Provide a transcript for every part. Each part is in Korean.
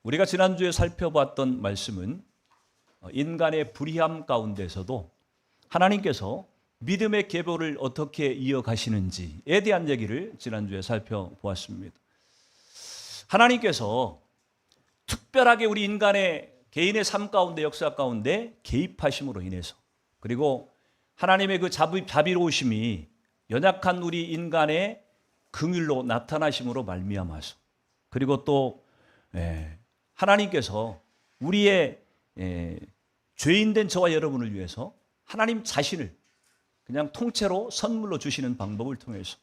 우리가 지난주에 살펴봤던 말씀은 인간의 불의함 가운데서도 하나님께서 믿음의 계보를 어떻게 이어가시는지에 대한 얘기를 지난주에 살펴보았습니다. 하나님께서 특별하게 우리 인간의 개인의 삶 가운데 역사 가운데 개입하심으로 인해서, 그리고 하나님의 그 자비로우심이 연약한 우리 인간의 긍휼로 나타나심으로 말미암아서, 그리고 또 하나님께서 우리의 죄인된 저와 여러분을 위해서 하나님 자신을 그냥 통째로 선물로 주시는 방법을 통해서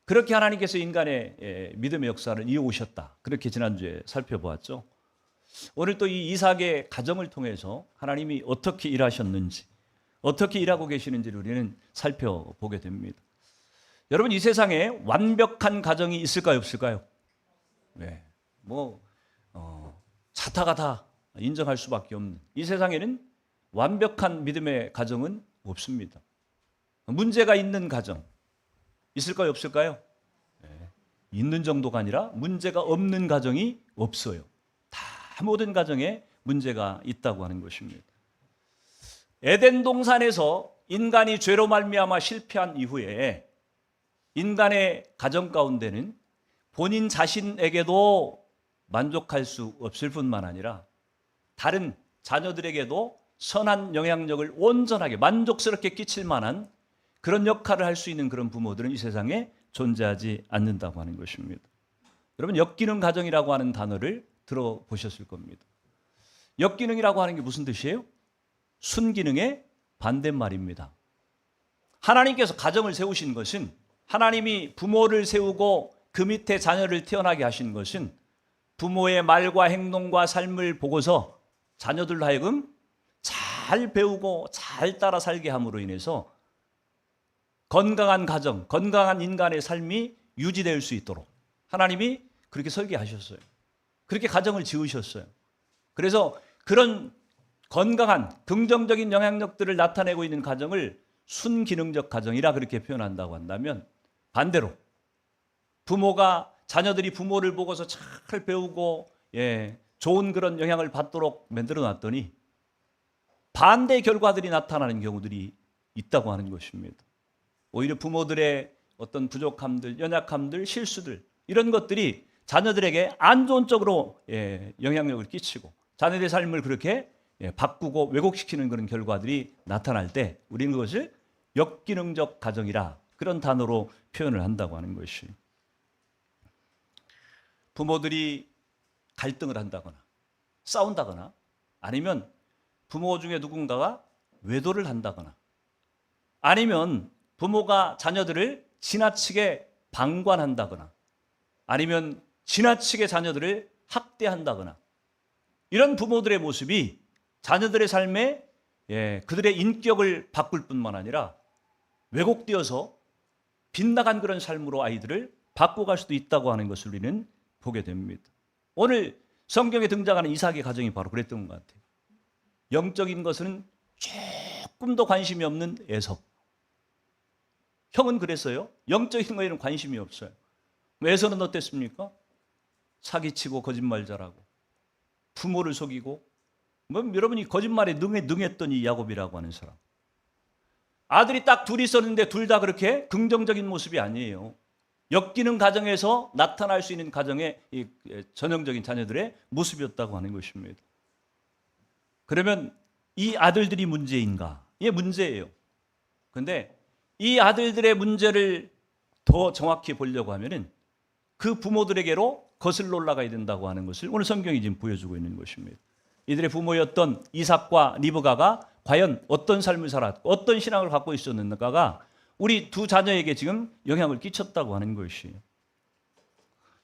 그렇게 하나님께서 인간의 믿음의 역사를 이어오셨다. 그렇게 지난주에 살펴보았죠. 오늘 또 이 이삭의 가정을 통해서 하나님이 어떻게 일하셨는지, 어떻게 일하고 계시는지를 우리는 살펴보게 됩니다. 여러분, 이 세상에 완벽한 가정이 있을까요, 없을까요? 네, 자타가 다 인정할 수밖에 없는 이 세상에는 완벽한 믿음의 가정은 없습니다. 문제가 있는 가정 있을까요, 없을까요? 네, 있는 정도가 아니라 문제가 없는 가정이 없어요. 다 모든 가정에 문제가 있다고 하는 것입니다. 에덴 동산에서 인간이 죄로 말미암아 실패한 이후에 인간의 가정 가운데는 본인 자신에게도 만족할 수 없을 뿐만 아니라 다른 자녀들에게도 선한 영향력을 온전하게 만족스럽게 끼칠 만한 그런 역할을 할 수 있는 그런 부모들은 이 세상에 존재하지 않는다고 하는 것입니다. 여러분, 역기능 가정이라고 하는 단어를 들어보셨을 겁니다. 역기능이라고 하는 게 무슨 뜻이에요? 순기능의 반대말입니다. 하나님께서 가정을 세우신 것은, 하나님이 부모를 세우고 그 밑에 자녀를 태어나게 하신 것은 부모의 말과 행동과 삶을 보고서 자녀들로 하여금 잘 배우고 잘 따라 살게 함으로 인해서 건강한 가정, 건강한 인간의 삶이 유지될 수 있도록 하나님이 그렇게 설계하셨어요. 그렇게 가정을 지으셨어요. 그래서 그런 건강한 긍정적인 영향력들을 나타내고 있는 가정을 순기능적 가정이라 그렇게 표현한다고 한다면, 반대로 부모가 자녀들이 부모를 보고서 잘 배우고 좋은 그런 영향을 받도록 만들어 놨더니 반대의 결과들이 나타나는 경우들이 있다고 하는 것입니다. 오히려 부모들의 어떤 부족함들, 연약함들, 실수들, 이런 것들이 자녀들에게 안 좋은 쪽으로 영향력을 끼치고 자녀들의 삶을 그렇게 바꾸고 왜곡시키는 그런 결과들이 나타날 때 우리는 그것을 역기능적 가정이라 그런 단어로 표현을 한다고 하는 것이, 부모들이 갈등을 한다거나 싸운다거나 아니면 부모 중에 누군가가 외도를 한다거나 아니면 부모가 자녀들을 지나치게 방관한다거나 아니면 지나치게 자녀들을 학대한다거나, 이런 부모들의 모습이 자녀들의 삶에 그들의 인격을 바꿀 뿐만 아니라 왜곡되어서 빗나간 그런 삶으로 아이들을 바꿔갈 수도 있다고 하는 것을 우리는 보게 됩니다. 오늘 성경에 등장하는 이삭의 가정이 바로 그랬던 것 같아요. 영적인 것은 조금도 관심이 없는 에서. 형은 그랬어요. 영적인 거에는 관심이 없어요. 에서는 어땠습니까? 사기치고 거짓말 잘하고 부모를 속이고, 여러분이 거짓말에 능했던 이 야곱이라고 하는 사람, 아들이 딱 둘이 있었는데 둘 다 그렇게 긍정적인 모습이 아니에요. 역기능 가정에서 나타날 수 있는 가정의 전형적인 자녀들의 모습이었다고 하는 것입니다. 그러면 이 아들들이 문제인가? 이게 문제예요. 그런데 이 아들들의 문제를 더 정확히 보려고 하면은 그 부모들에게로 거슬러 올라가야 된다고 하는 것을 오늘 성경이 지금 보여주고 있는 것입니다. 이들의 부모였던 이삭과 리브가가 과연 어떤 삶을 살았고 어떤 신앙을 갖고 있었는가가 우리 두 자녀에게 지금 영향을 끼쳤다고 하는 것이에요.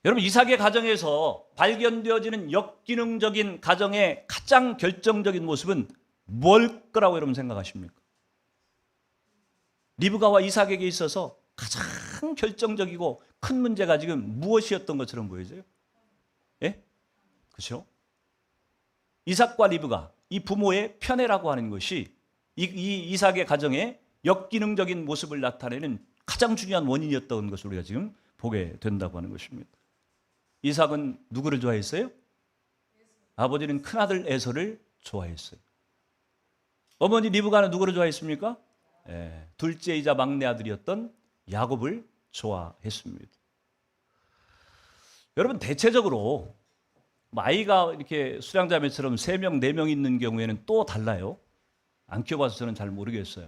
여러분, 이삭의 가정에서 발견되어지는 역기능적인 가정의 가장 결정적인 모습은 뭘 거라고 여러분 생각하십니까? 리브가와 이삭에게 있어서 가장 결정적이고 큰 문제가 지금 무엇이었던 것처럼 보여져요? 예? 그렇죠? 이삭과 리브가, 이 부모의 편애라고 하는 것이 이 이삭의 가정의 역기능적인 모습을 나타내는 가장 중요한 원인이었던 것을 우리가 지금 보게 된다고 하는 것입니다. 이삭은 누구를 좋아했어요? 아버지는 큰아들 에서를 좋아했어요. 어머니 리브가는 누구를 좋아했습니까? 둘째이자 막내 아들이었던 야곱을 좋아했습니다. 여러분, 대체적으로 아이가 이렇게 수량자매처럼 3명, 4명 있는 경우에는 또 달라요. 안 키워봐서 저는 잘 모르겠어요.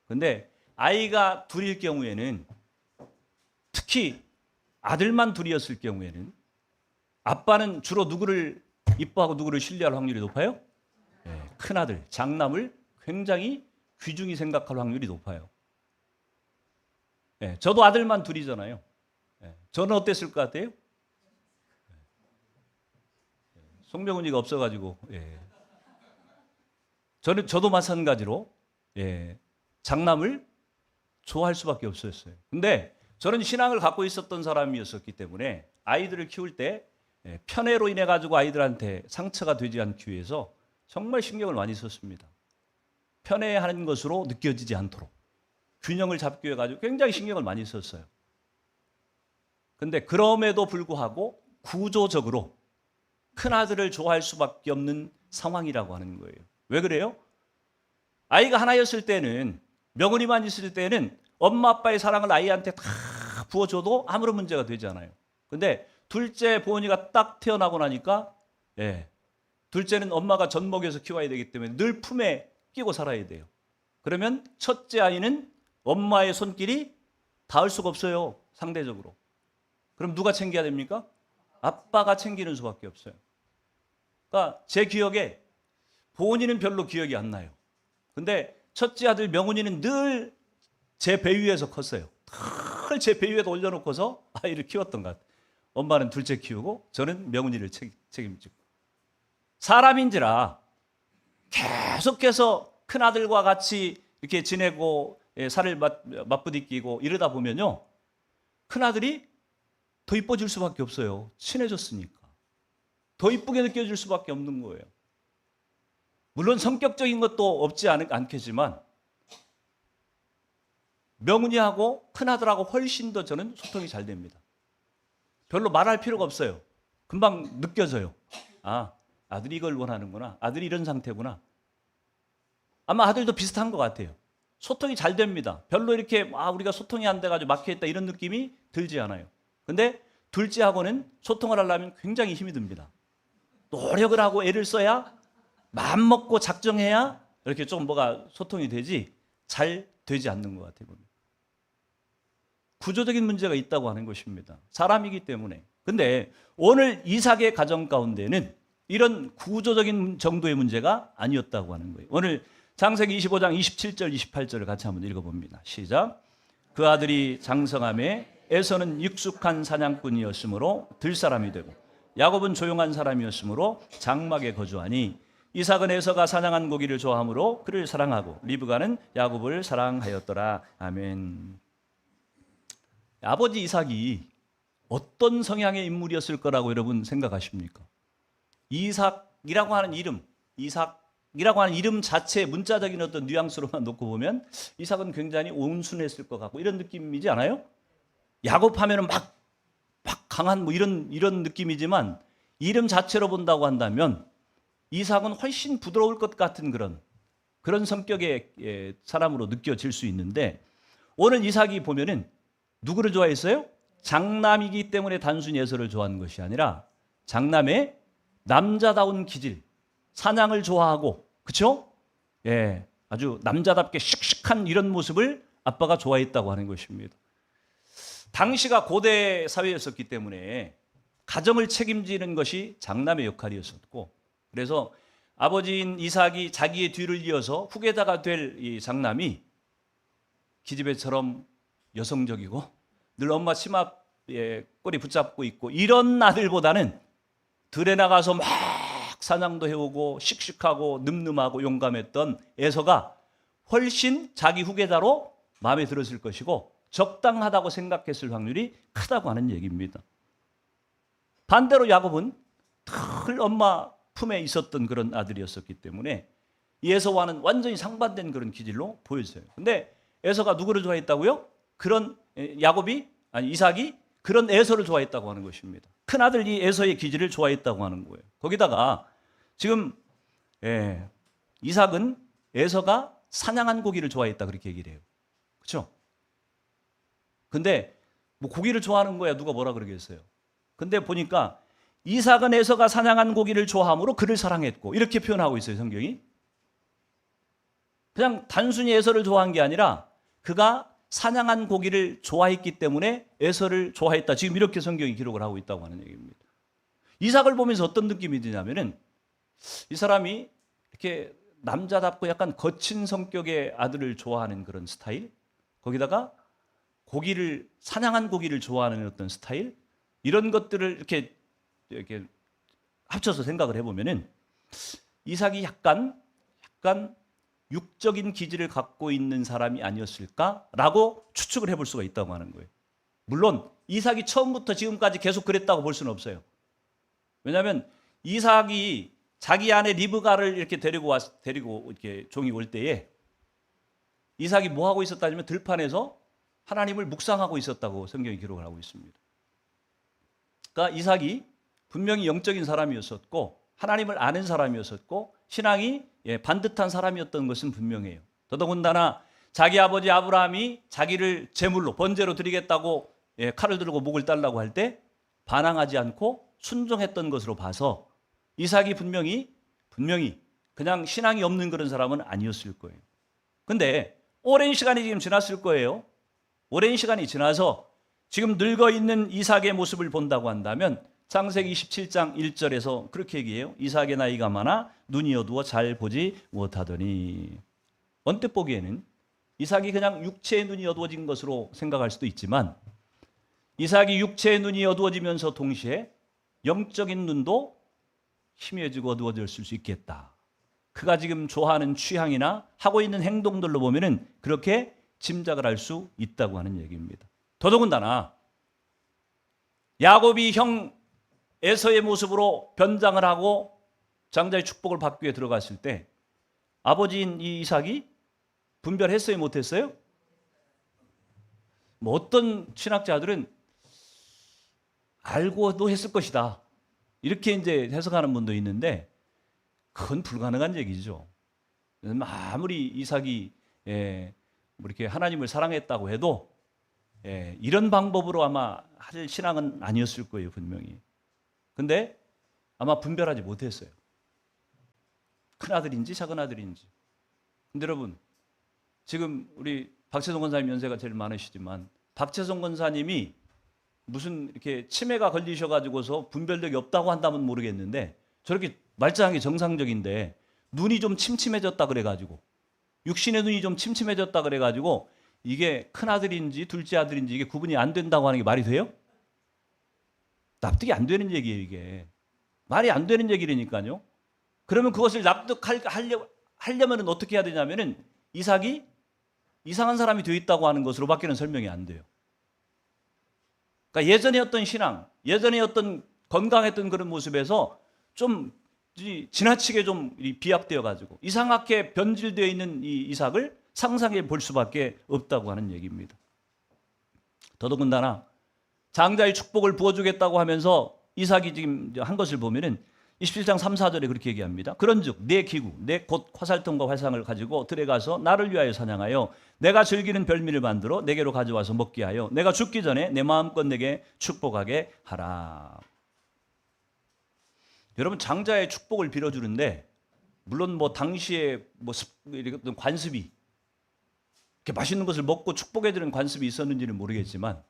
근데 아이가 둘일 경우에는, 특히 아들만 둘이었을 경우에는 아빠는 주로 누구를 이뻐하고 누구를 신뢰할 확률이 높아요? 큰아들, 장남을 굉장히 귀중히 생각할 확률이 높아요. 저도 아들만 둘이잖아요. 저는 어땠을 것 같아요? 송명훈이가 없어가지고, 저도 마찬가지로 장남을 좋아할 수밖에 없었어요. 근데 저는 신앙을 갖고 있었던 사람이었기 때문에 아이들을 키울 때 편애로 인해 가지고 아이들한테 상처가 되지 않기 위해서 정말 신경을 많이 썼습니다. 편애하는 것으로 느껴지지 않도록 균형을 잡기 위해 가지고 굉장히 신경을 많이 썼어요. 근데 그럼에도 불구하고 구조적으로 큰아들을 좋아할 수밖에 없는 상황이라고 하는 거예요. 왜 그래요? 아이가 하나였을 때는, 명훈이만 있을 때는 엄마 아빠의 사랑을 아이한테 다 부어줘도 아무런 문제가 되지 않아요. 근데 둘째 보은이가 딱 태어나고 나니까 둘째는 엄마가 젖먹여서 키워야 되기 때문에 늘 품에 끼고 살아야 돼요. 그러면 첫째 아이는 엄마의 손길이 닿을 수가 없어요, 상대적으로. 그럼 누가 챙겨야 됩니까? 아빠가 챙기는 수밖에 없어요. 그러니까 제 기억에 보은이는 별로 기억이 안 나요. 근데 첫째 아들 명훈이는 늘 제 배 위에서 컸어요. 늘 제 배 위에다 올려놓고서 아이를 키웠던 것 같아요. 엄마는 둘째 키우고 저는 명훈이를 책임지고. 사람인지라 계속해서 큰아들과 같이 이렇게 지내고 살을 맞부딪히고 이러다 보면요, 큰아들이 더 이뻐질 수밖에 없어요. 친해졌으니까. 더 이쁘게 느껴질 수밖에 없는 거예요. 물론 성격적인 것도 없지 않겠지만 명훈이하고 큰아들하고 훨씬 더 저는 소통이 잘 됩니다. 별로 말할 필요가 없어요. 금방 느껴져요. 아, 아들이 이걸 원하는구나. 아들이 이런 상태구나. 아마 아들도 비슷한 것 같아요. 소통이 잘 됩니다. 별로 이렇게 우리가 소통이 안 돼가지고 막혀있다 이런 느낌이 들지 않아요. 근데 둘째하고는 소통을 하려면 굉장히 힘이 듭니다. 노력을 하고 애를 써야, 마음 먹고 작정해야 이렇게 좀 뭐가 소통이 되지 잘 되지 않는 것 같아요. 구조적인 문제가 있다고 하는 것입니다. 사람이기 때문에. 근데 오늘 이삭의 가정 가운데는 이런 구조적인 정도의 문제가 아니었다고 하는 거예요. 오늘 창세기 25장 27절 28절을 같이 한번 읽어봅니다. 시작. 그 아들이 장성함에 에서는 익숙한 사냥꾼이었으므로 들사람이 되고 야곱은 조용한 사람이었으므로 장막에 거주하니 이삭은 에서가 사냥한 고기를 좋아하므로 그를 사랑하고 리브가는 야곱을 사랑하였더라. 아멘. 아버지 이삭이 어떤 성향의 인물이었을 거라고 여러분 생각하십니까? 이삭이라고 하는 이름 자체의 문자적인 어떤 뉘앙스로만 놓고 보면 이삭은 굉장히 온순했을 것 같고 이런 느낌이지 않아요? 야곱 하면은 막 강한 뭐 이런 느낌이지만 이름 자체로 본다고 한다면 이삭은 훨씬 부드러울 것 같은 그런 성격의 사람으로 느껴질 수 있는데, 오늘 이삭이 보면은 누구를 좋아했어요? 장남이기 때문에 단순히 에서를 좋아하는 것이 아니라 장남의 남자다운 기질, 사냥을 좋아하고, 그렇죠? 아주 남자답게 씩씩한 이런 모습을 아빠가 좋아했다고 하는 것입니다. 당시가 고대 사회였었기 때문에 가정을 책임지는 것이 장남의 역할이었었고, 그래서 아버지인 이삭이 자기의 뒤를 이어서 후계자가 될 이 장남이 기집애처럼 여성적이고 늘 엄마 치마에 꼬리 붙잡고 있고 이런 아들보다는 들에 나가서 막 사냥도 해오고 씩씩하고 늠름하고 용감했던 에서가 훨씬 자기 후계자로 마음에 들었을 것이고 적당하다고 생각했을 확률이 크다고 하는 얘기입니다. 반대로 야곱은 늘 엄마 품에 있었던 그런 아들이었었기 때문에 이 에서와는 완전히 상반된 그런 기질로 보였어요. 근데 에서가 누구를 좋아했다고요? 이삭이 그런 에서를 좋아했다고 하는 것입니다. 큰 아들이 에서의 기질을 좋아했다고 하는 거예요. 거기다가 지금 이삭은 에서가 사냥한 고기를 좋아했다 그렇게 얘기를 해요. 그렇죠? 근데 뭐 고기를 좋아하는 거야 누가 뭐라 그러겠어요. 근데 보니까 이삭은 에서가 사냥한 고기를 좋아함으로 그를 사랑했고 이렇게 표현하고 있어요, 성경이. 그냥 단순히 에서를 좋아한 게 아니라 그가 사냥한 고기를 좋아했기 때문에 에서를 좋아했다. 지금 이렇게 성경이 기록을 하고 있다고 하는 얘기입니다. 이삭을 보면서 어떤 느낌이 드냐면은 이 사람이 이렇게 남자답고 약간 거친 성격의 아들을 좋아하는 그런 스타일, 거기다가 고기를 사냥한 고기를 좋아하는 어떤 스타일, 이런 것들을 이렇게 합쳐서 생각을 해보면은 이삭이 약간 육적인 기질을 갖고 있는 사람이 아니었을까라고 추측을 해볼 수가 있다고 하는 거예요. 물론 이삭이 처음부터 지금까지 계속 그랬다고 볼 수는 없어요. 왜냐하면 이삭이 자기 아내 리브가를 이렇게 데리고 이렇게 종이 올 때에 이삭이 뭐 하고 있었다면 들판에서 하나님을 묵상하고 있었다고 성경이 기록을 하고 있습니다. 그러니까 이삭이 분명히 영적인 사람이었었고 하나님을 아는 사람이었었고 신앙이 반듯한 사람이었던 것은 분명해요. 더더군다나 자기 아버지 아브라함이 자기를 제물로 번제로 드리겠다고 칼을 들고 목을 달라고 할 때 반항하지 않고 순종했던 것으로 봐서 이삭이 분명히 그냥 신앙이 없는 그런 사람은 아니었을 거예요. 근데 오랜 시간이 지금 지났을 거예요. 오랜 시간이 지나서 지금 늙어 있는 이삭의 모습을 본다고 한다면 창세기 27장 1절에서 그렇게 얘기해요. 이삭의 나이가 많아 눈이 어두워 잘 보지 못하더니. 언뜻 보기에는 이삭이 그냥 육체의 눈이 어두워진 것으로 생각할 수도 있지만 이삭이 육체의 눈이 어두워지면서 동시에 영적인 눈도 희미해지고 어두워졌을 수 있겠다. 그가 지금 좋아하는 취향이나 하고 있는 행동들로 보면은 그렇게 짐작을 할 수 있다고 하는 얘기입니다. 더더군다나 야곱이 형 에서의 모습으로 변장을 하고 장자의 축복을 받기 위해 들어갔을 때 아버지인 이 이삭이 분별했어요, 못했어요? 뭐 어떤 신학자들은 알고도 했을 것이다. 이렇게 이제 해석하는 분도 있는데 그건 불가능한 얘기죠. 아무리 이삭이 뭐 이렇게 하나님을 사랑했다고 해도 이런 방법으로 아마 할 신앙은 아니었을 거예요, 분명히. 근데 아마 분별하지 못했어요. 큰 아들인지 작은 아들인지. 근데 여러분, 지금 우리 박채성 권사님 연세가 제일 많으시지만 박채성 권사님이 무슨 이렇게 치매가 걸리셔가지고서 분별력이 없다고 한다면 모르겠는데 저렇게 말짱한 게 정상적인데 눈이 좀 침침해졌다 그래가지고 육신의 눈이 좀 침침해졌다 그래가지고 이게 큰 아들인지 둘째 아들인지 이게 구분이 안 된다고 하는 게 말이 돼요? 납득이 안 되는 얘기예요, 이게. 말이 안 되는 얘기라니까요. 그러면 그것을 납득하려면 어떻게 해야 되냐면은 이삭이 이상한 사람이 되어 있다고 하는 것으로밖에는 설명이 안 돼요. 그러니까 예전에 어떤 신앙, 예전에 어떤 건강했던 그런 모습에서 좀 지나치게 좀 비약되어 가지고 이상하게 변질되어 있는 이 이삭을 상상해 볼 수밖에 없다고 하는 얘기입니다. 더더군다나 장자의 축복을 부어주겠다고 하면서 이삭이 지금 한 것을 보면은 27장 3, 4절에 그렇게 얘기합니다. 그런즉 내 기구, 내 곧 화살통과 활상을 가지고 들에 가서 나를 위하여 사냥하여 내가 즐기는 별미를 만들어 내게로 가져와서 먹게 하여 내가 죽기 전에 내 마음껏 내게 축복하게 하라. 여러분, 장자의 축복을 빌어주는데 물론 뭐 당시에 뭐 이런 관습이 이렇게 맛있는 것을 먹고 축복해주는 관습이 있었는지는 모르겠지만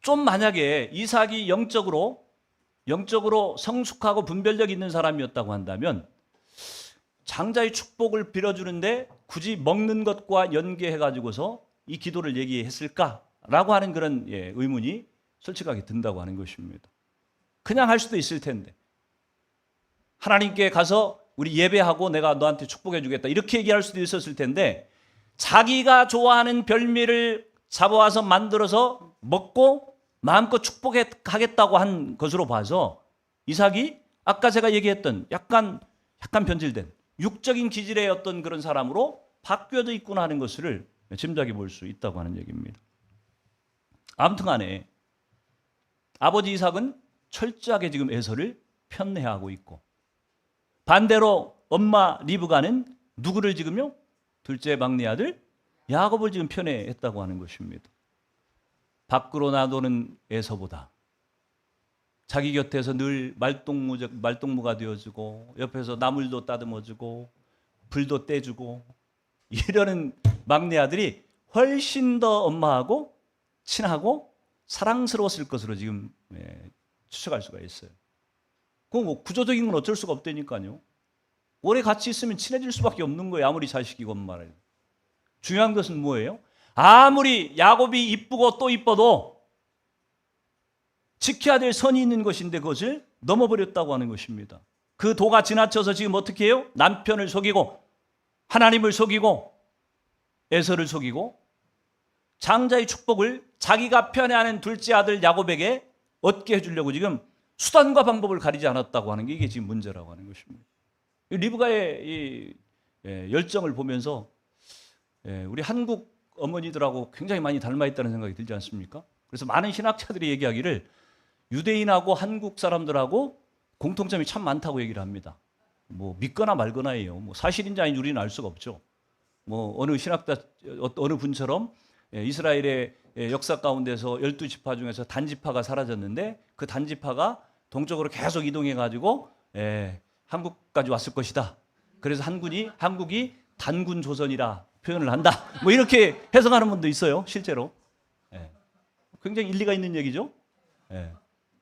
좀 만약에 이삭이 영적으로 성숙하고 분별력 있는 사람이었다고 한다면 장자의 축복을 빌어주는데 굳이 먹는 것과 연계해가지고서 이 기도를 얘기했을까라고 하는 그런 의문이 솔직하게 든다고 하는 것입니다. 그냥 할 수도 있을 텐데 하나님께 가서 우리 예배하고 내가 너한테 축복해 주겠다 이렇게 얘기할 수도 있었을 텐데 자기가 좋아하는 별미를 잡아와서 만들어서 먹고 마음껏 축복하겠다고 한 것으로 봐서 이삭이 아까 제가 얘기했던 약간 변질된 육적인 기질의 어떤 그런 사람으로 바뀌어져 있구나 하는 것을 짐작해 볼 수 있다고 하는 얘기입니다. 아무튼 간에 아버지 이삭은 철저하게 지금 에서를 편애하고 있고, 반대로 엄마 리브가는 누구를 지금요? 둘째 막내 아들 야곱을 지금 편애했다고 하는 것입니다. 밖으로 나도는 에서보다 자기 곁에서 늘 말동무가 되어주고, 옆에서 나물도 따듬어주고 불도 떼주고 이러는 막내 아들이 훨씬 더 엄마하고 친하고 사랑스러웠을 것으로 지금 추측할 수가 있어요. 그건 뭐 구조적인 건 어쩔 수가 없다니까요. 오래 같이 있으면 친해질 수밖에 없는 거예요. 아무리 자식이고 엄마를. 중요한 것은 뭐예요? 아무리 야곱이 이쁘고 또 이뻐도 지켜야 될 선이 있는 것인데 그것을 넘어버렸다고 하는 것입니다. 그 도가 지나쳐서 지금 어떻게 해요? 남편을 속이고 하나님을 속이고 에서를 속이고 장자의 축복을 자기가 편애하는 둘째 아들 야곱에게 얻게 해주려고 지금 수단과 방법을 가리지 않았다고 하는 게 이게 지금 문제라고 하는 것입니다. 리브가의 이 열정을 보면서 우리 한국 어머니들하고 굉장히 많이 닮아 있다는 생각이 들지 않습니까? 그래서 많은 신학자들이 얘기하기를 유대인하고 한국 사람들하고 공통점이 참 많다고 얘기를 합니다. 뭐 믿거나 말거나예요. 뭐 사실인지 아닌지 우리는 알 수가 없죠. 뭐 어느 신학자 어느 분처럼 이스라엘의 역사 가운데서 12지파 중에서 단지파가 사라졌는데 그 단지파가 동쪽으로 계속 이동해 가지고 한국까지 왔을 것이다. 그래서 한국이 단군 조선이라 표현을 한다. 뭐 이렇게 해석하는 분도 있어요. 실제로. 굉장히 일리가 있는 얘기죠.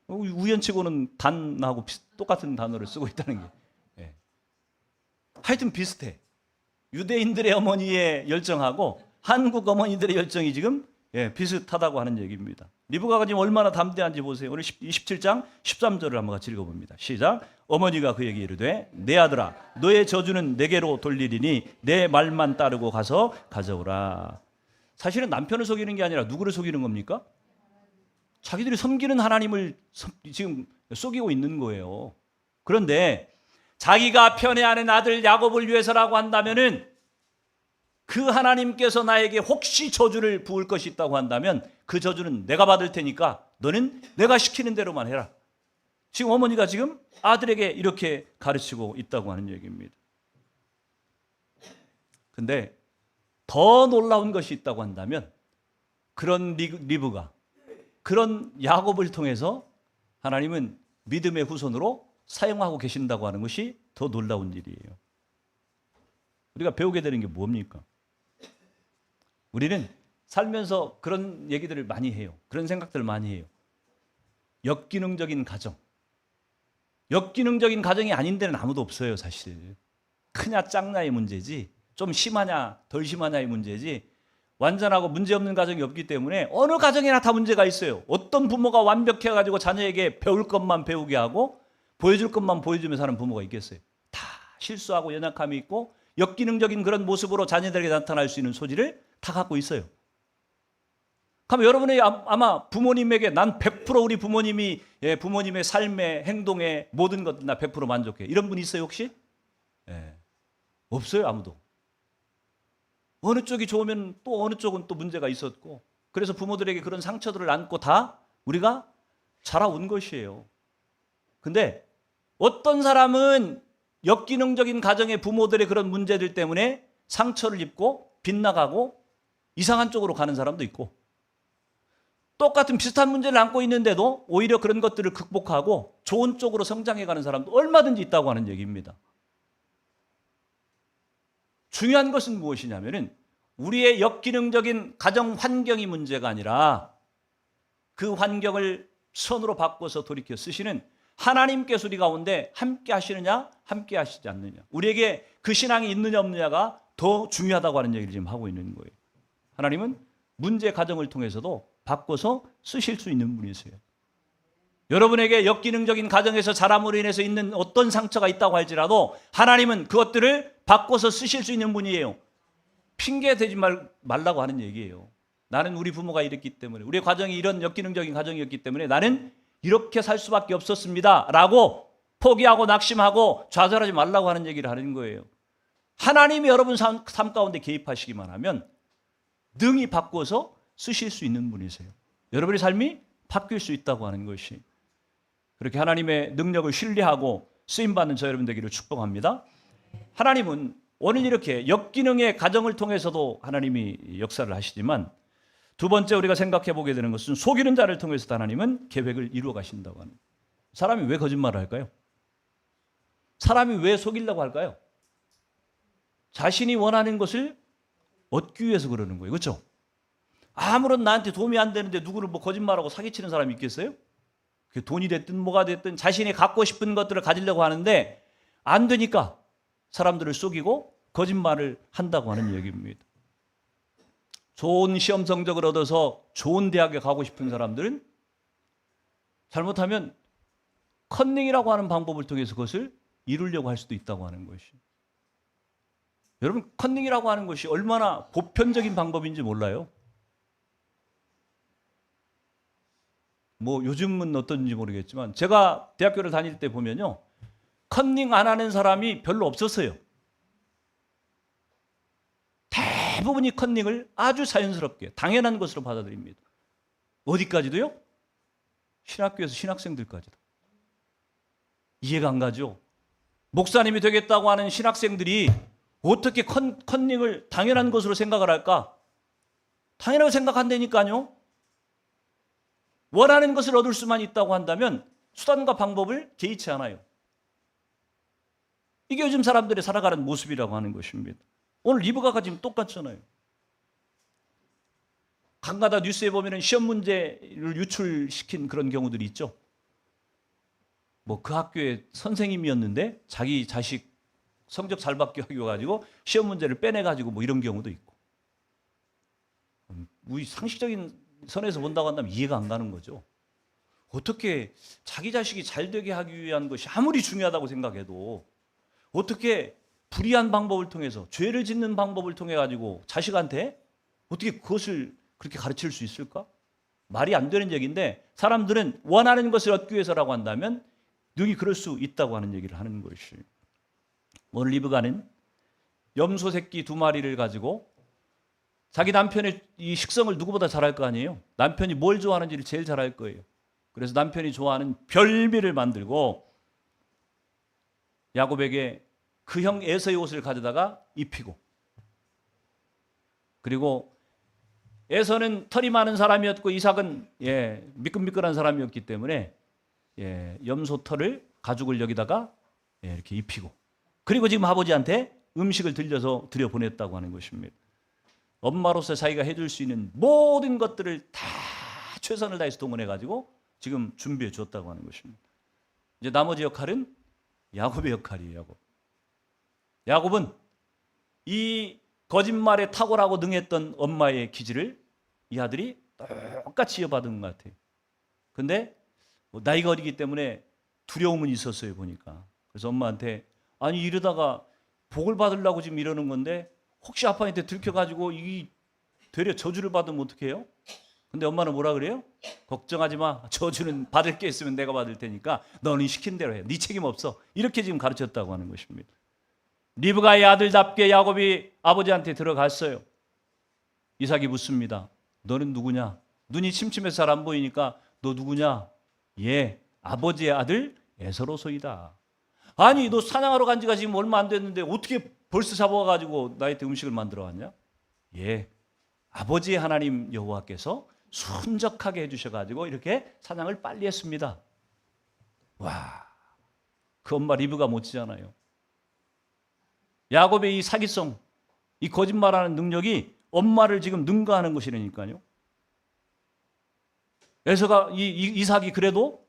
우연치고는 단하고 똑같은 단어를 쓰고 있다는 게. 하여튼 비슷해. 유대인들의 어머니의 열정하고 한국 어머니들의 열정이 지금 비슷하다고 하는 얘기입니다. 리브가가 지금 얼마나 담대한지 보세요. 오늘 27장 13절을 한번 같이 읽어봅니다. 시작. 어머니가 그에게 이르되 내 아들아 너의 저주는 내게로 돌리리니 내 말만 따르고 가서 가져오라. 사실은 남편을 속이는 게 아니라 누구를 속이는 겁니까? 자기들이 섬기는 하나님을 지금 속이고 있는 거예요. 그런데 자기가 편애하는 아들 야곱을 위해서라고 한다면은 그 하나님께서 나에게 혹시 저주를 부을 것이 있다고 한다면 그 저주는 내가 받을 테니까 너는 내가 시키는 대로만 해라. 지금 어머니가 지금 아들에게 이렇게 가르치고 있다고 하는 얘기입니다. 근데 더 놀라운 것이 있다고 한다면 그런 리브가 그런 야곱을 통해서 하나님은 믿음의 후손으로 사용하고 계신다고 하는 것이 더 놀라운 일이에요. 우리가 배우게 되는 게 뭡니까? 우리는 살면서 그런 얘기들을 많이 해요. 그런 생각들을 많이 해요. 역기능적인 가정. 역기능적인 가정이 아닌 데는 아무도 없어요, 사실. 크냐 작냐의 문제지, 좀 심하냐 덜 심하냐의 문제지, 완전하고 문제없는 가정이 없기 때문에 어느 가정에나 다 문제가 있어요. 어떤 부모가 완벽해가지고 자녀에게 배울 것만 배우게 하고 보여줄 것만 보여주면서 사는 부모가 있겠어요? 다 실수하고 연약함이 있고 역기능적인 그런 모습으로 자녀들에게 나타날 수 있는 소질을 다 갖고 있어요. 그럼 여러분이 아마 부모님에게 난 100% 우리 부모님이 부모님의 삶에 행동에 모든 것 나 100% 만족해. 이런 분 있어요 혹시? 없어요 아무도. 어느 쪽이 좋으면 또 어느 쪽은 또 문제가 있었고, 그래서 부모들에게 그런 상처들을 안고 다 우리가 자라온 것이에요. 근데 어떤 사람은 역기능적인 가정의 부모들의 그런 문제들 때문에 상처를 입고 빗나가고 이상한 쪽으로 가는 사람도 있고, 똑같은 비슷한 문제를 안고 있는데도 오히려 그런 것들을 극복하고 좋은 쪽으로 성장해가는 사람도 얼마든지 있다고 하는 얘기입니다. 중요한 것은 무엇이냐면은 우리의 역기능적인 가정 환경이 문제가 아니라 그 환경을 선으로 바꿔서 돌이켜 쓰시는 하나님께서 우리 가운데 함께 하시느냐 함께 하시지 않느냐, 우리에게 그 신앙이 있느냐 없느냐가 더 중요하다고 하는 얘기를 지금 하고 있는 거예요. 하나님은 문제 가정을 통해서도 바꿔서 쓰실 수 있는 분이세요. 여러분에게 역기능적인 가정에서 자람으로 인해서 있는 어떤 상처가 있다고 할지라도 하나님은 그것들을 바꿔서 쓰실 수 있는 분이에요. 핑계 대지 말라고 하는 얘기예요. 나는 우리 부모가 이랬기 때문에, 우리 가정이 이런 역기능적인 가정이었기 때문에 나는 이렇게 살 수밖에 없었습니다 라고 포기하고 낙심하고 좌절하지 말라고 하는 얘기를 하는 거예요. 하나님이 여러분 삶 가운데 개입하시기만 하면 능히 바꿔서 쓰실 수 있는 분이세요. 여러분의 삶이 바뀔 수 있다고 하는 것이. 그렇게 하나님의 능력을 신뢰하고 쓰임받는 저 여러분 되기를 축복합니다. 하나님은 오늘 이렇게 역기능의 가정을 통해서도 하나님이 역사를 하시지만 두 번째 우리가 생각해 보게 되는 것은 속이는 자를 통해서도 하나님은 계획을 이루어 가신다고 하는. 사람이 왜 거짓말을 할까요? 사람이 왜 속이려고 할까요? 자신이 원하는 것을 얻기 위해서 그러는 거예요. 그렇죠? 아무런 나한테 도움이 안 되는데 누구를 뭐 거짓말하고 사기치는 사람이 있겠어요? 그게 돈이 됐든 뭐가 됐든 자신이 갖고 싶은 것들을 가지려고 하는데 안 되니까 사람들을 속이고 거짓말을 한다고 하는 얘기입니다. 좋은 시험 성적을 얻어서 좋은 대학에 가고 싶은 사람들은 잘못하면 컨닝이라고 하는 방법을 통해서 그것을 이루려고 할 수도 있다고 하는 것이. 여러분, 컨닝이라고 하는 것이 얼마나 보편적인 방법인지 몰라요. 뭐 요즘은 어떤지 모르겠지만 제가 대학교를 다닐 때 보면요, 컨닝 안 하는 사람이 별로 없었어요. 대부분이 컨닝을 아주 자연스럽게 당연한 것으로 받아들입니다. 어디까지도요? 신학교에서 신학생들까지도. 이해가 안 가죠? 목사님이 되겠다고 하는 신학생들이 어떻게 컨닝을 당연한 것으로 생각을 할까? 당연하게 생각한다니까요. 원하는 것을 얻을 수만 있다고 한다면 수단과 방법을 개의치 않아요. 이게 요즘 사람들이 살아가는 모습이라고 하는 것입니다. 오늘 리브가가 지금 똑같잖아요. 간가다 뉴스에 보면 시험 문제를 유출시킨 그런 경우들이 있죠. 뭐 그 학교의 선생님이었는데 자기 자식 성적 잘 받게 하기 가지고 시험 문제를 빼내가지고 뭐 이런 경우도 있고. 우리 상식적인 선에서 본다고 한다면 이해가 안 가는 거죠. 어떻게 자기 자식이 잘 되게 하기 위한 것이 아무리 중요하다고 생각해도 어떻게 불의한 방법을 통해서 죄를 짓는 방법을 통해 가지고 자식한테 어떻게 그것을 그렇게 가르칠 수 있을까? 말이 안 되는 얘기인데 사람들은 원하는 것을 얻기 위해서라고 한다면 능히 그럴 수 있다고 하는 얘기를 하는 것이. 오늘 리브가는 염소 새끼 2마리를 가지고 자기 남편의 이 식성을 누구보다 잘할 거 아니에요. 남편이 뭘 좋아하는지를 제일 잘할 거예요. 그래서 남편이 좋아하는 별미를 만들고 야곱에게 그 형 에서의 옷을 가져다가 입히고, 그리고 에서는 털이 많은 사람이었고 이삭은 미끈미끈한 사람이었기 때문에 염소 털을 가죽을 여기다가 이렇게 입히고, 그리고 지금 아버지한테 음식을 들려서 들여보냈다고 하는 것입니다. 엄마로서 자기가 해줄 수 있는 모든 것들을 다 최선을 다해서 동원해가지고 지금 준비해 줬다고 하는 것입니다. 이제 나머지 역할은 야곱의 역할이에요. 야곱은 이 거짓말에 탁월하고 능했던 엄마의 기질을 이 아들이 똑같이 이어받은 것 같아요. 근데 나이가 어리기 때문에 두려움은 있었어요, 보니까. 그래서 엄마한테 아니 이러다가 복을 받으려고 지금 이러는 건데 혹시 아빠한테 들켜가지고 이 되려 저주를 받으면 어떡해요? 근데 엄마는 뭐라 그래요? 걱정하지 마. 저주는 받을 게 있으면 내가 받을 테니까 너는 시킨 대로 해. 네 책임 없어. 이렇게 지금 가르쳤다고 하는 것입니다. 리브가의 아들답게 야곱이 아버지한테 들어갔어요. 이삭이 묻습니다. 너는 누구냐? 눈이 침침해서 잘 안 보이니까 너 누구냐? 아버지의 아들 에서로소이다. 아니 너 사냥하러 간 지가 지금 얼마 안 됐는데 어떻게 벌써 잡아가지고 나한테 음식을 만들어 왔냐? 아버지의 하나님 여호와께서 순적하게 해주셔가지고 이렇게 사냥을 빨리 했습니다. 와, 그 엄마 리브가 못지잖아요. 야곱의 이 사기성, 이 거짓말하는 능력이 엄마를 지금 능가하는 것이라니까요. 에서가 이삭이 그래도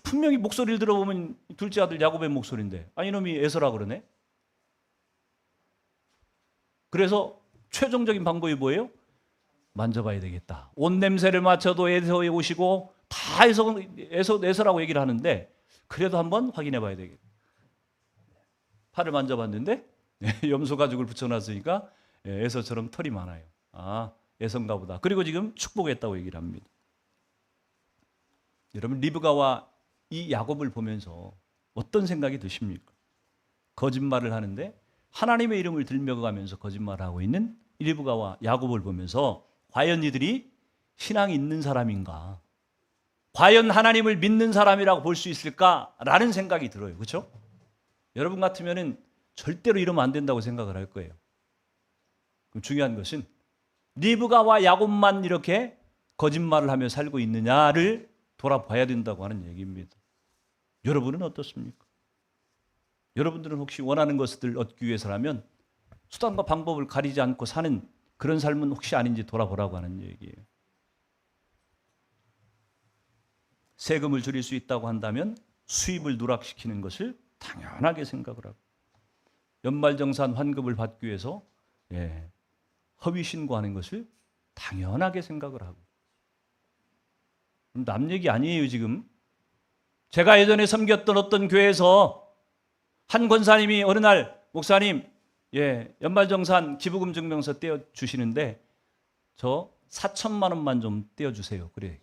분명히 목소리를 들어보면 둘째 아들 야곱의 목소리인데 이놈이 에서라 그러네. 그래서 최종적인 방법이 뭐예요? 만져봐야 되겠다. 옷 냄새를 맡아도 에서에 오시고 다 에서라고 얘기를 하는데 그래도 한번 확인해 봐야 되겠다. 팔을 만져봤는데 염소 가죽을 붙여놨으니까 에서처럼 털이 많아요. 에서인가 보다. 그리고 지금 축복했다고 얘기를 합니다. 여러분 리브가와 이 야곱을 보면서 어떤 생각이 드십니까? 거짓말을 하는데 하나님의 이름을 들먹여가면서 거짓말을 하고 있는 리브가와 야곱을 보면서 과연 이들이 신앙이 있는 사람인가? 과연 하나님을 믿는 사람이라고 볼 수 있을까라는 생각이 들어요. 그렇죠? 여러분 같으면은 절대로 이러면 안 된다고 생각을 할 거예요. 그럼 중요한 것은 리브가와 야곱만 이렇게 거짓말을 하며 살고 있느냐를 돌아봐야 된다고 하는 얘기입니다. 여러분은 어떻습니까? 여러분들은 혹시 원하는 것을 얻기 위해서라면 수단과 방법을 가리지 않고 사는 그런 삶은 혹시 아닌지 돌아보라고 하는 얘기예요. 세금을 줄일 수 있다고 한다면 수입을 누락시키는 것을 당연하게 생각을 하고, 연말정산 환급을 받기 위해서 허위 신고하는 것을 당연하게 생각을 하고. 남 얘기 아니에요. 지금 제가 예전에 섬겼던 어떤 교회에서 한 권사님이 어느 날, 목사님, 연말정산 기부금 증명서 떼어주시는데 저 4천만 원만 좀 떼어주세요. 그래.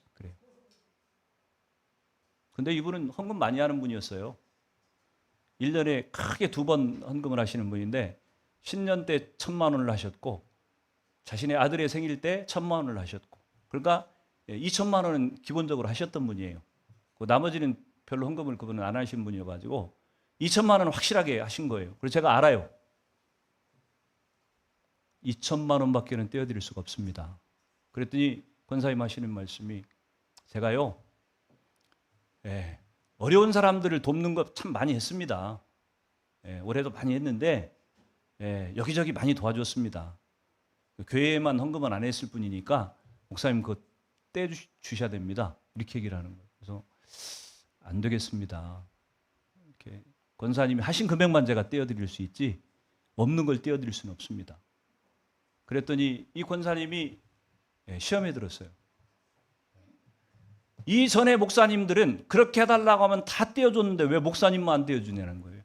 근데 이분은 헌금 많이 하는 분이었어요. 1년에 크게 2번 헌금을 하시는 분인데 신년 때 1,000만 원을 하셨고, 자신의 아들의 생일 때 1,000만 원을 하셨고, 그러니까 2천만 원은 기본적으로 하셨던 분이에요. 나머지는 별로 헌금을 그분은 안 하신 분이어가지고 2천만 원은 확실하게 하신 거예요. 그래서 제가 알아요. 2천만 원밖에는 떼어드릴 수가 없습니다. 그랬더니 권사님 하시는 말씀이, 제가요, 어려운 사람들을 돕는 것 참 많이 했습니다. 올해도 많이 했는데 여기저기 많이 도와줬습니다. 교회에만 헌금은 안 했을 뿐이니까 목사님 그거 떼주셔야 됩니다. 이렇게 얘기를 하는 거예요. 그래서 안 되겠습니다. 이렇게 권사님이 하신 금액만 제가 떼어드릴 수 있지 없는 걸 떼어드릴 수는 없습니다. 그랬더니 이 권사님이 시험에 들었어요. 이전에 목사님들은 그렇게 해달라고 하면 다 떼어줬는데 왜 목사님만 안 떼어주냐는 거예요.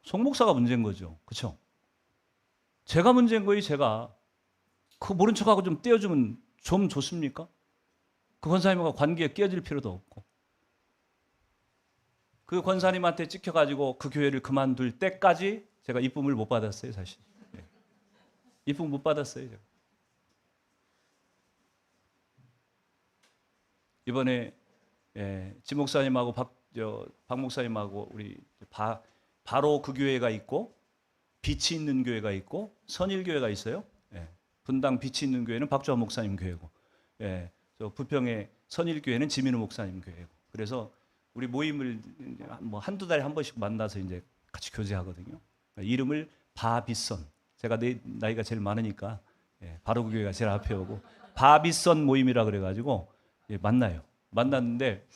송 목사가 문제인 거죠. 그렇죠? 제가 문제인 거예요. 제가 그거 모른 척하고 좀 떼어주면 좀 좋습니까? 그 권사님과 관계에 끼어들 필요도 없고, 그 권사님한테 찍혀가지고 그 교회를 그만둘 때까지 제가 이쁨을 못 받았어요. 사실 이쁨 못 받았어요. 제가. 이번에 지 목사님하고 박 목사님하고 우리 바로 그 교회가 있고 빛이 있는 교회가 있고 선일교회가 있어요. 분당 빛이 있는 교회는 박주환 목사님 교회고, 저 부평의 선일교회는 지민우 목사님 교회고. 그래서 우리 모임을 뭐 한두 달에 한 번씩 만나서 이제 같이 교제하거든요. 이름을 바빗선. 제가 나이가 제일 많으니까 바로 그 교회가 제일 앞에 오고 바빗선 모임이라 그래가지고 만나요. 만났는데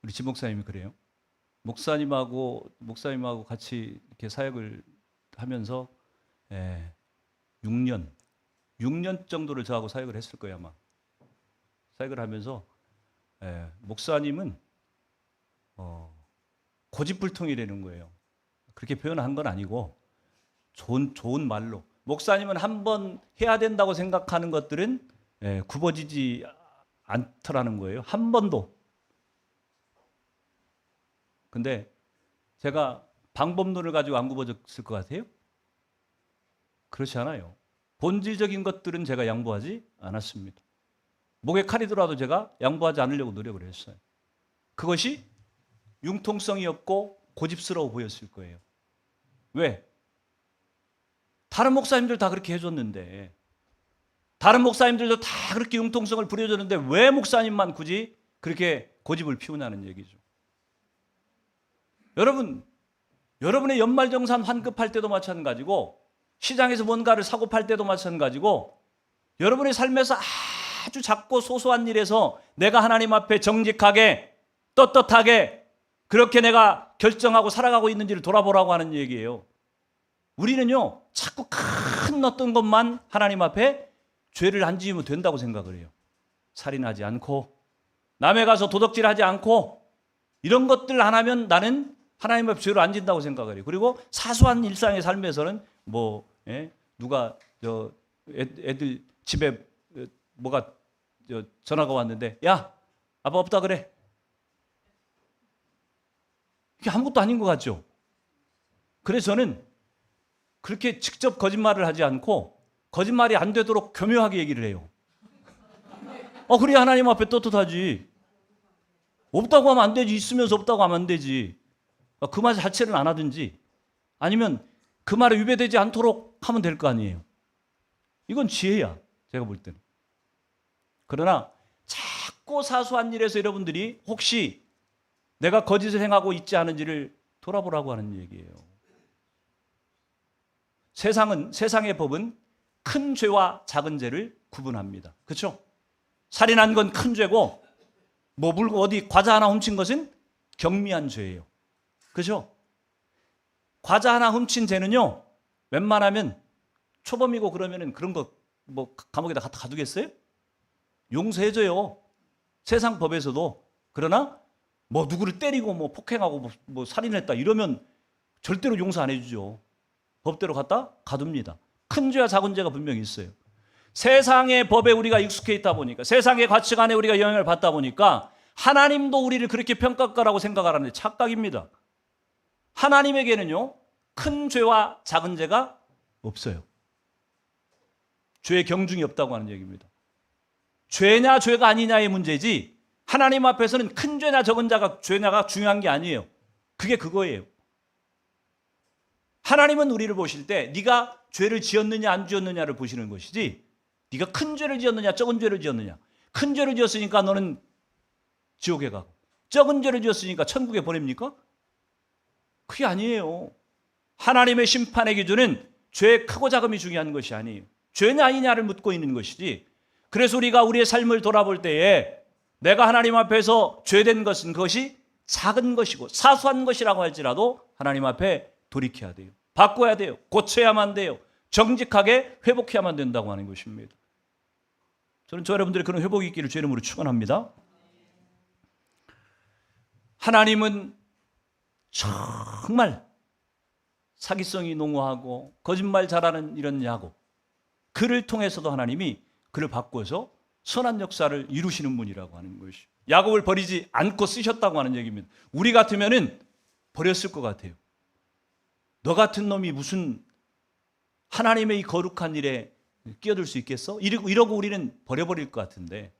우리 지 목사님이 그래요. 목사님하고 같이 이렇게 사역을 하면서 6년 정도를 저하고 사역을 했을 거예요, 아마. 사역을 하면서 목사님은 고집불통이라는 거예요. 그렇게 표현한 건 아니고 좋은 말로, 목사님은 한번 해야 된다고 생각하는 것들은 굽어지지 않더라는 거예요. 한 번도. 근데 제가 방법론을 가지고 안 굽어졌을 것 같아요? 그렇지 않아요. 본질적인 것들은 제가 양보하지 않았습니다. 목에 칼이 들어와도 제가 양보하지 않으려고 노력을 했어요. 그것이 융통성이었고 고집스러워 보였을 거예요. 왜? 다른 목사님들 다 그렇게 해줬는데, 다른 목사님들도 다 그렇게 융통성을 부려줬는데 왜 목사님만 굳이 그렇게 고집을 피우냐는 얘기죠. 여러분의 연말정산 환급할 때도 마찬가지고, 시장에서 뭔가를 사고 팔 때도 마찬가지고, 여러분의 삶에서 아주 작고 소소한 일에서 내가 하나님 앞에 정직하게 떳떳하게 그렇게 내가 결정하고 살아가고 있는지를 돌아보라고 하는 얘기예요. 우리는요, 자꾸 큰 어떤 것만 하나님 앞에 죄를 안 지으면 된다고 생각을 해요. 살인하지 않고, 남에 가서 도둑질하지 않고, 이런 것들 안 하면 나는 하나님 앞에 죄를 안 진다고 생각을 해요. 그리고 사소한 일상의 삶에서는 누가 애들 집에 뭐가 전화가 왔는데, 야, 아빠 없다 그래. 이게 아무것도 아닌 것 같죠? 그래서 저는 그렇게 직접 거짓말을 하지 않고 거짓말이 안 되도록 교묘하게 얘기를 해요. 그래야 하나님 앞에 떳떳하지. 없다고 하면 안 되지. 있으면서 없다고 하면 안 되지. 그 말 자체를 안 하든지 아니면 그 말에 위배되지 않도록 하면 될 거 아니에요. 이건 지혜야. 제가 볼 때는. 그러나 작고 사소한 일에서 여러분들이 혹시 내가 거짓을 행하고 있지 않은지를 돌아보라고 하는 얘기예요. 세상의 법은 큰 죄와 작은 죄를 구분합니다. 그렇죠? 살인한 건 큰 죄고 어디 과자 하나 훔친 것은 경미한 죄예요. 그렇죠? 과자 하나 훔친 죄는요. 웬만하면 초범이고 그러면은 그런 거 감옥에다 갖다 가두겠어요? 용서해줘요. 세상 법에서도. 그러나 누구를 때리고 폭행하고 살인했다 이러면 절대로 용서 안 해주죠. 법대로 갖다 가둡니다. 큰 죄와 작은 죄가 분명히 있어요. 세상의 법에 우리가 익숙해 있다 보니까 세상의 가치관에 우리가 영향을 받다 보니까 하나님도 우리를 그렇게 평가할 거라고 생각하는데 착각입니다. 하나님에게는요. 큰 죄와 작은 죄가 없어요. 죄의 경중이 없다고 하는 얘기입니다. 죄냐 죄가 아니냐의 문제지 하나님 앞에서는 큰 죄냐 적은 죄냐가 중요한 게 아니에요. 그게 그거예요. 하나님은 우리를 보실 때 네가 죄를 지었느냐 안 지었느냐를 보시는 것이지 네가 큰 죄를 지었느냐 적은 죄를 지었느냐. 큰 죄를 지었으니까 너는 지옥에 가고 적은 죄를 지었으니까 천국에 보냅니까? 그게 아니에요. 하나님의 심판의 기준은 죄의 크고 작음이 중요한 것이 아니에요. 죄냐 아니냐를 묻고 있는 것이지. 그래서 우리가 우리의 삶을 돌아볼 때에 내가 하나님 앞에서 죄된 것은 그것이 작은 것이고 사소한 것이라고 할지라도 하나님 앞에 돌이켜야 돼요. 바꿔야 돼요. 고쳐야만 돼요. 정직하게 회복해야만 된다고 하는 것입니다. 저는 여러분들의 그런 회복이 있기를 주의 이름으로 축원합니다. 하나님은 정말 사기성이 농후하고 거짓말 잘하는 이런 야곱, 그를 통해서도 하나님이 그를 바꿔서 선한 역사를 이루시는 분이라고 하는 것이. 야곱을 버리지 않고 쓰셨다고 하는 얘기입니다. 우리 같으면은 버렸을 것 같아요. 너 같은 놈이 무슨 하나님의 이 거룩한 일에 끼어들 수 있겠어? 이러고 우리는 버려버릴 것 같은데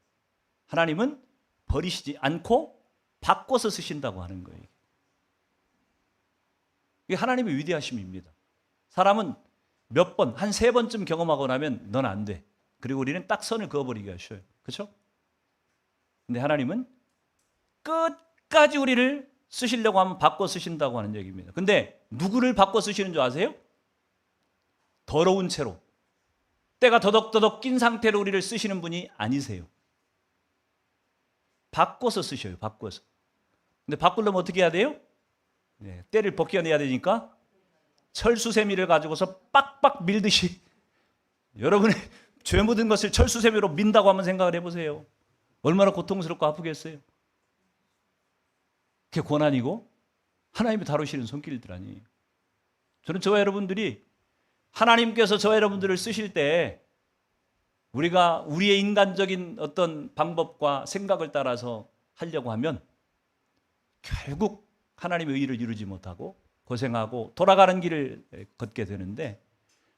하나님은 버리시지 않고 바꿔서 쓰신다고 하는 거예요. 이게 하나님의 위대하심입니다. 사람은 몇 번, 한 3번쯤 경험하고 나면 넌 안 돼. 그리고 우리는 딱 선을 그어버리기가 쉬워요. 그렇죠? 근데 하나님은 끝까지 우리를 쓰시려고 하면 바꿔 쓰신다고 하는 얘기입니다. 근데 누구를 바꿔 쓰시는 줄 아세요? 더러운 채로, 때가 더덕더덕 낀 상태로 우리를 쓰시는 분이 아니세요. 바꿔서 쓰셔요. 바꿔서. 근데 바꾸려면 어떻게 해야 돼요? 네, 때를 벗겨내야 되니까 철수세미를 가지고서 빡빡 밀듯이 여러분의 죄 묻은 것을 철수세미로 민다고 한번 생각을 해보세요. 얼마나 고통스럽고 아프겠어요. 그게 고난이고 하나님이 다루시는 손길들 아니에요. 저는 저와 여러분들이 하나님께서 저와 여러분들을 쓰실 때 우리가 우리의 인간적인 어떤 방법과 생각을 따라서 하려고 하면 결국 하나님의 의의를 이루지 못하고 고생하고 돌아가는 길을 걷게 되는데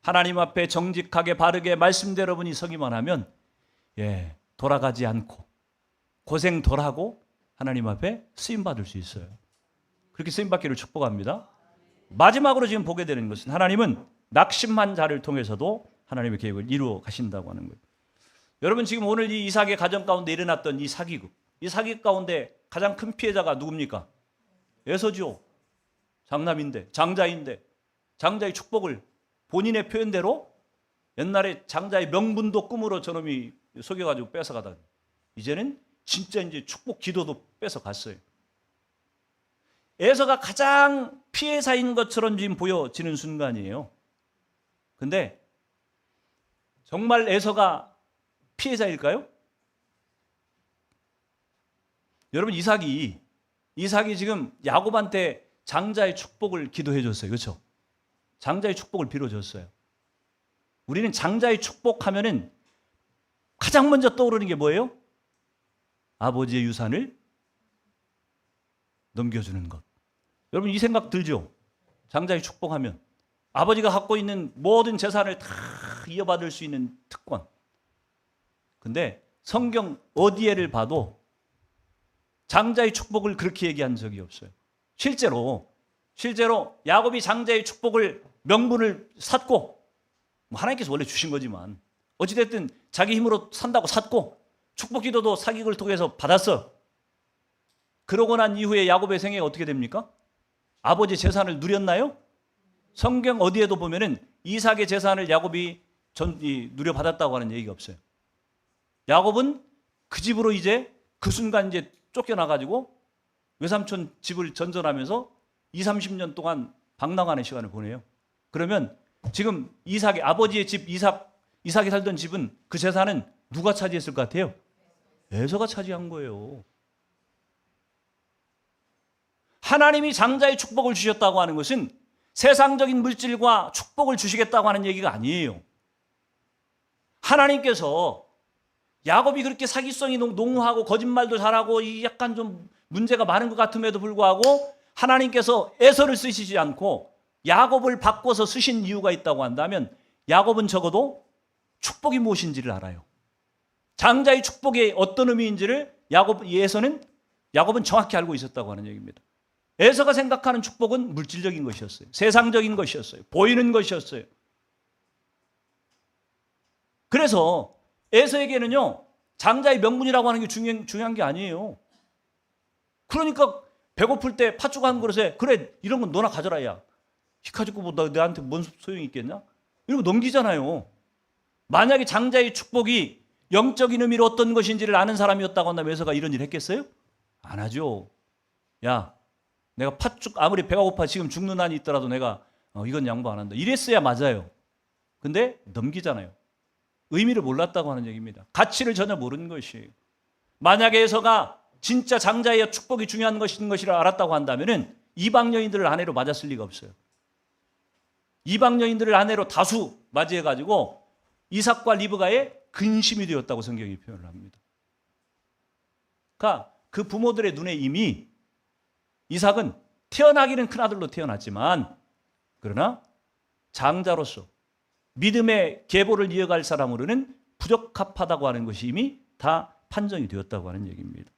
하나님 앞에 정직하게 바르게 말씀대로 분이 서기만 하면 돌아가지 않고 고생 덜하고 하나님 앞에 쓰임받을 수 있어요. 그렇게 쓰임받기를 축복합니다. 마지막으로 지금 보게 되는 것은 하나님은 낙심한 자를 통해서도 하나님의 계획을 이루어 가신다고 하는 거예요. 여러분 지금 오늘 이 이삭의 가정 가운데 일어났던 이 사기극 가운데 가장 큰 피해자가 누굽니까? 에서죠. 장남인데 장자인데 장자의 축복을 본인의 표현대로 옛날에 장자의 명분도 꿈으로 저놈이 속여가지고 뺏어가다니 이제는 진짜 이제 축복 기도도 뺏어갔어요. 에서가 가장 피해자인 것처럼 지금 보여지는 순간이에요. 근데 정말 에서가 피해자일까요? 여러분 이삭이 지금 야곱한테 장자의 축복을 기도해 줬어요. 그렇죠? 장자의 축복을 빌어줬어요. 우리는 장자의 축복하면은 가장 먼저 떠오르는 게 뭐예요? 아버지의 유산을 넘겨주는 것. 여러분 이 생각 들죠? 장자의 축복하면 아버지가 갖고 있는 모든 재산을 다 이어받을 수 있는 특권. 근데 성경 어디에를 봐도 장자의 축복을 그렇게 얘기한 적이 없어요. 실제로 야곱이 장자의 축복을 명분을 샀고, 하나님께서 원래 주신 거지만 어찌됐든 자기 힘으로 산다고 샀고, 축복 기도도 사기를 통해서 받았어. 그러고 난 이후에 야곱의 생애가 어떻게 됩니까? 아버지 재산을 누렸나요? 성경 어디에도 보면은 이삭의 재산을 야곱이 누려받았다고 하는 얘기가 없어요. 야곱은 그 집으로 이제 그 순간 이제 쫓겨나가지고 외삼촌 집을 전전하면서 20-30년 동안 방랑하는 시간을 보내요. 그러면 지금 이삭의 아버지의 집 이삭이 살던 집은 그 재산은 누가 차지했을 것 같아요? 에서가 차지한 거예요. 하나님이 장자의 축복을 주셨다고 하는 것은 세상적인 물질과 축복을 주시겠다고 하는 얘기가 아니에요. 하나님께서 야곱이 그렇게 사기성이 농후하고 거짓말도 잘하고 약간 좀 문제가 많은 것 같음에도 불구하고 하나님께서 에서를 쓰시지 않고 야곱을 바꿔서 쓰신 이유가 있다고 한다면 야곱은 적어도 축복이 무엇인지를 알아요. 장자의 축복이 어떤 의미인지를 야곱은 정확히 알고 있었다고 하는 얘기입니다. 에서가 생각하는 축복은 물질적인 것이었어요. 세상적인 것이었어요. 보이는 것이었어요. 그래서 에서에게는요, 장자의 명분이라고 하는 게 중요한 게 아니에요. 그러니까 배고플 때 팥죽 한 그릇에 그래 이런 건 너나 가져라 야. 이 가지고 뭐 나한테 뭔 소용이 있겠냐? 이러고 넘기잖아요. 만약에 장자의 축복이 영적인 의미로 어떤 것인지를 아는 사람이었다고 한다면 에서가 이런 일 했겠어요? 안 하죠. 야, 내가 팥죽 아무리 배가 고파 지금 죽는 한이 있더라도 내가 이건 양보 안 한다. 이랬어야 맞아요. 근데 넘기잖아요. 의미를 몰랐다고 하는 얘기입니다. 가치를 전혀 모르는 것이에요. 만약에 에서가 진짜 장자의 축복이 중요한 것이라 알았다고 한다면 이방 여인들을 아내로 맞았을 리가 없어요. 이방 여인들을 아내로 다수 맞이해가지고 이삭과 리브가의 근심이 되었다고 성경이 표현을 합니다. 그러니까 그 부모들의 눈에 이미 이삭은 태어나기는 큰아들로 태어났지만 그러나 장자로서 믿음의 계보를 이어갈 사람으로는 부적합하다고 하는 것이 이미 다 판정이 되었다고 하는 얘기입니다.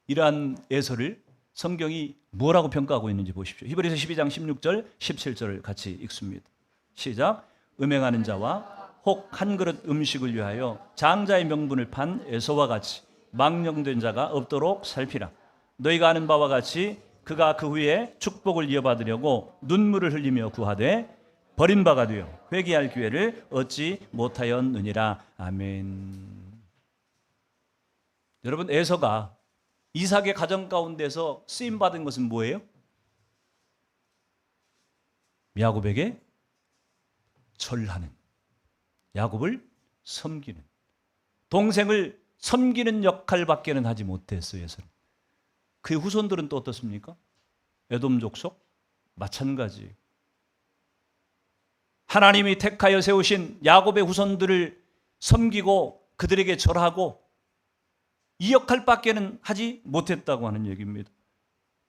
이러한 에서를 성경이 뭐라고 평가하고 있는지 보십시오. 히브리서 12장 16절 17절을 같이 읽습니다. 시작. 음행하는 자와 혹 한 그릇 음식을 위하여 장자의 명분을 판 에서와 같이 망령된 자가 없도록 살피라. 너희가 아는 바와 같이 그가 그 후에 축복을 이어받으려고 눈물을 흘리며 구하되 버린 바가 되어 회개할 기회를 얻지 못하였느니라. 아멘. 여러분, 에서가 이삭의 가정 가운데서 쓰임받은 것은 뭐예요? 야곱에게 절하는, 야곱을 섬기는, 동생을 섬기는 역할밖에는 하지 못했어요. 에서는. 그의 후손들은 또 어떻습니까? 에돔 족속 마찬가지. 하나님이 택하여 세우신 야곱의 후손들을 섬기고 그들에게 절하고 이 역할밖에는 하지 못했다고 하는 얘기입니다.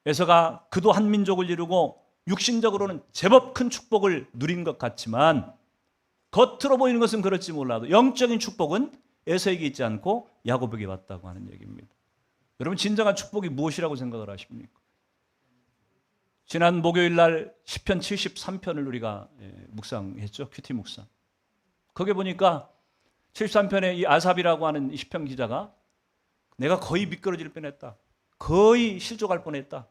에서가 그도 한 민족을 이루고 육신적으로는 제법 큰 축복을 누린 것 같지만 겉으로 보이는 것은 그렇지 몰라도 영적인 축복은 에서에게 있지 않고 야곱에게 왔다고 하는 얘기입니다. 여러분, 진정한 축복이 무엇이라고 생각을 하십니까? 지난 목요일 날 시편 73편을 우리가 묵상했죠. 큐티 묵상. 거기에 보니까 73편에 이 아삽이라고 하는 이 시편 기자가 내가 거의 미끄러질 뻔했다. 거의 실족할 뻔했다.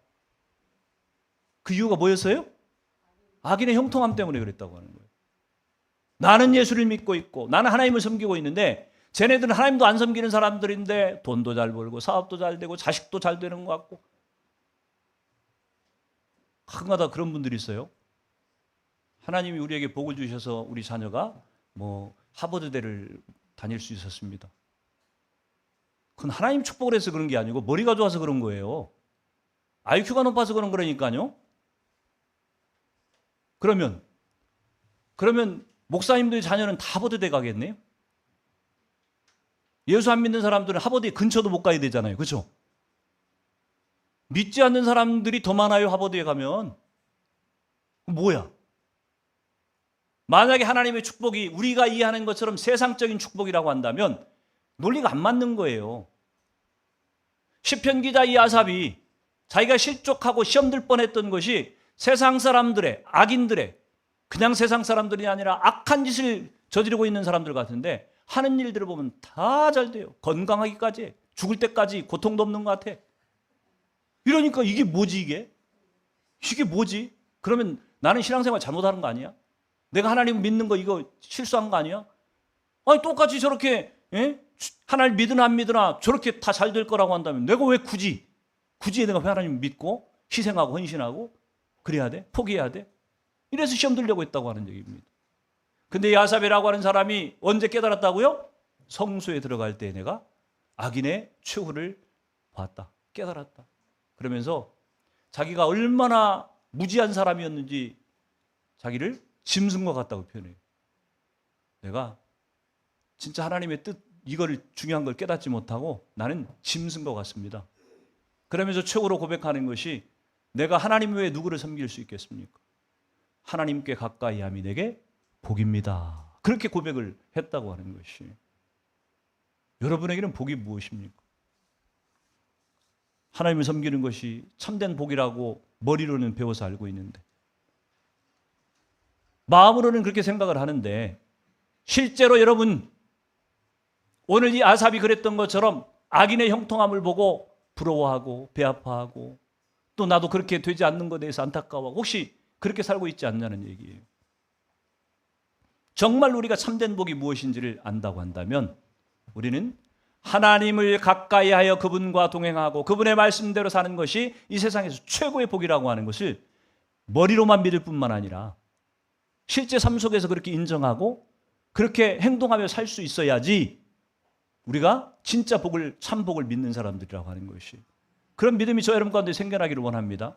그 이유가 뭐였어요? 악인의 형통함 때문에 그랬다고 하는 거예요. 나는 예수를 믿고 있고 나는 하나님을 섬기고 있는데 쟤네들은 하나님도 안 섬기는 사람들인데 돈도 잘 벌고 사업도 잘 되고 자식도 잘 되는 것 같고 가끔가다 그런 분들이 있어요. 하나님이 우리에게 복을 주셔서 우리 자녀가 하버드대를 다닐 수 있었습니다. 그건 하나님 축복을 해서 그런 게 아니고 머리가 좋아서 그런 거예요. IQ가 높아서 그런 거라니까요. 그러면 목사님들의 자녀는 다 하버드대 가겠네요. 예수 안 믿는 사람들은 하버드 근처도 못 가야 되잖아요. 그렇죠? 믿지 않는 사람들이 더 많아요. 하버드에 가면. 뭐야? 만약에 하나님의 축복이 우리가 이해하는 것처럼 세상적인 축복이라고 한다면 논리가 안 맞는 거예요. 시편 기자 이 아삽이 자기가 실족하고 시험 들 뻔했던 것이 세상 사람들의, 악인들의, 그냥 세상 사람들이 아니라 악한 짓을 저지르고 있는 사람들 같은데 하는 일들을 보면 다 잘 돼요. 건강하기까지 해. 죽을 때까지 고통도 없는 것 같아. 이러니까 이게 뭐지 이게? 이게 뭐지? 그러면 나는 신앙생활 잘못하는 거 아니야? 내가 하나님 믿는 거 이거 실수한 거 아니야? 아니 똑같이 저렇게 하나님 믿으나 안 믿으나 저렇게 다 잘 될 거라고 한다면 내가 왜 굳이 내가 왜 하나님 믿고 희생하고 헌신하고 그래야 돼? 포기해야 돼? 이래서 시험 들려고 했다고 하는 얘기입니다. 근데 이 아삽이라고 하는 사람이 언제 깨달았다고요? 성소에 들어갈 때 내가 악인의 최후를 봤다. 깨달았다. 그러면서 자기가 얼마나 무지한 사람이었는지 자기를 짐승과 같다고 표현해요. 내가 진짜 하나님의 뜻 이거를 중요한 걸 깨닫지 못하고 나는 짐승과 같습니다. 그러면서 최후로 고백하는 것이 내가 하나님 외에 누구를 섬길 수 있겠습니까? 하나님께 가까이 함이 내게 복입니다. 그렇게 고백을 했다고 하는 것이. 여러분에게는 복이 무엇입니까? 하나님을 섬기는 것이 참된 복이라고 머리로는 배워서 알고 있는데 마음으로는 그렇게 생각을 하는데 실제로 여러분 오늘 이 아삽이 그랬던 것처럼 악인의 형통함을 보고 부러워하고 배 아파하고 또 나도 그렇게 되지 않는 것에 대해서 안타까워하고 혹시 그렇게 살고 있지 않냐는 얘기예요. 정말 우리가 참된 복이 무엇인지를 안다고 한다면 우리는 하나님을 가까이 하여 그분과 동행하고 그분의 말씀대로 사는 것이 이 세상에서 최고의 복이라고 하는 것을 머리로만 믿을 뿐만 아니라 실제 삶 속에서 그렇게 인정하고 그렇게 행동하며 살 수 있어야지 우리가 진짜 복을, 참 복을 믿는 사람들이라고 하는 것이. 그런 믿음이 저 여러분 가운데 생겨나기를 원합니다.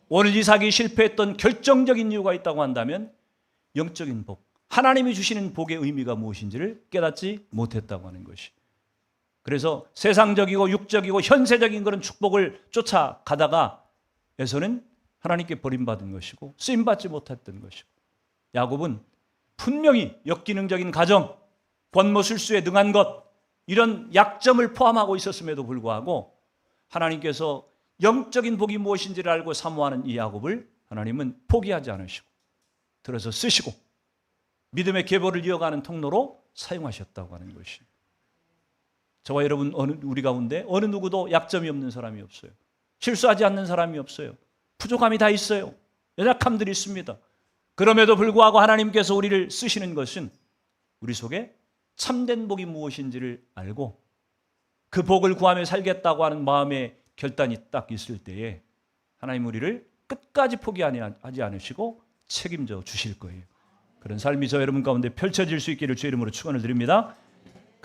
오늘 이삭이 실패했던 결정적인 이유가 있다고 한다면 영적인 복, 하나님이 주시는 복의 의미가 무엇인지를 깨닫지 못했다고 하는 것이. 그래서 세상적이고 육적이고 현세적인 그런 축복을 쫓아가다가 에서는 하나님께 버림받은 것이고 쓰임받지 못했던 것이고 야곱은 분명히 역기능적인 가정, 권모술수에 능한 것 이런 약점을 포함하고 있었음에도 불구하고 하나님께서 영적인 복이 무엇인지를 알고 사모하는 이 야곱을 하나님은 포기하지 않으시고 들어서 쓰시고 믿음의 계보를 이어가는 통로로 사용하셨다고 하는 것이. 저와 여러분 우리 가운데 어느 누구도 약점이 없는 사람이 없어요. 실수하지 않는 사람이 없어요. 부족함이 다 있어요. 연약함들이 있습니다. 그럼에도 불구하고 하나님께서 우리를 쓰시는 것은 우리 속에 참된 복이 무엇인지를 알고 그 복을 구하며 살겠다고 하는 마음의 결단이 딱 있을 때에 하나님 우리를 끝까지 포기하지 않으시고 책임져 주실 거예요. 그런 삶이 저 여러분 가운데 펼쳐질 수 있기를 주의 이름으로 축원을 드립니다.